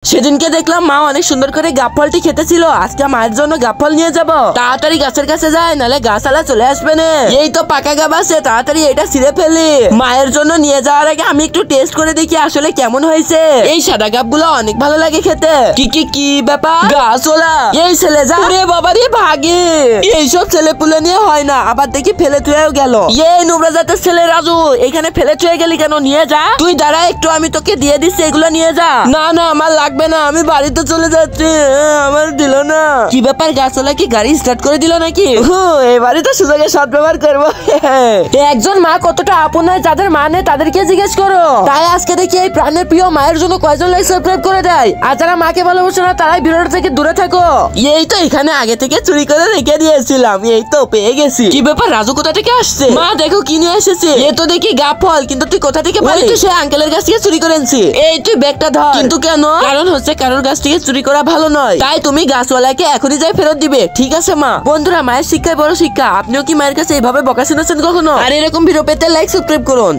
সেদিনকে দেখলাম মা অনেক সুন্দর করে গাব ফলটি খেতেছিল। আজকে মায়ের জন্য গাব ফল নিয়ে যাব। তাড়াতাড়ি গাছের কাছে যায়, নালে গাছালা চলে আসবে না। এই তো পাকা গাব আছে, তাড়াতাড়ি এটা ছিঁড়ে ফেলি। মায়ের জন্য নিয়ে যাওয়ার আগে আমি একটু টেস্ট করে দেখি আসলে কেমন হয়েছে। এই সাদা গাব গুলো অনেক ভালো লাগে খেতে। কি ব্যাপার গাছওয়ালা, এই ছেলে যা রে বাবা রে ভাগে। এইসব ছেলে পুলে নিয়ে হয় না, আবার দেখি ফেলে থুয়েও গেল। এই নোংরা জাতের ছেলে রাজু, এখানে ফেলে থুয়ে গেলি কেন? নিয়ে যা। তুই দাঁড়া একটু, আমি তোকে দিয়ে দিচ্ছি, এগুলো নিয়ে যা। না না আমার লাগবে না, আমি বাড়িতে চলে যাচ্ছি। আমার দিল না। কি ব্যাপার গাছওয়ালা কি গাড়ি স্টার্ট করে দিল নাকি? এবারে তো সুযোগে সৎ ব্যবহার করবো। একজন মা কতটা আপন হয়, যাদের মা নেই তাদেরকে জিজ্ঞেস করো। তাই আজকে দেখি এই প্রাণের প্রিয় মায়ের জন্য কয়জন লাইক সাবস্ক্রাইব করে দেয়। আর যারা মাকে ভালোবাসে না তারাই ভিডিওটা থেকে দূরে থাকো। এই তো এখানে আগে থেকে চুরি করে রেখে দিয়েছিলাম, এই তো পেয়ে গেছি। কি ব্যাপার রাজু কোথা থেকে আসছে? মা দেখো কি নিয়ে এসেছে। এ তো দেখি গাব ফল, কিন্তু তুই কোথা থেকে পালি? তো সে আঙ্কেলের কাছ থেকে চুরি করে এনেছি। এই তুই ব্যাগটা ধর। কিন্তু কেন? কারণ হচ্ছে কারোর কাছ থেকে চুরি করা ভালো নয়, তাই তুমি গাছওয়ালাকে এখনই যাই ফেরত দিবে। ঠিক আছে মা। বন্ধুরা, মায়ের শিক্ষায় বড় শিক্ষা। আপনিও কি মায়ের কাছে এইভাবে বকা শুনেছেন কখনো? আর এরকম ভিডিও পেতে লাইক সাবস্ক্রাইব করুন।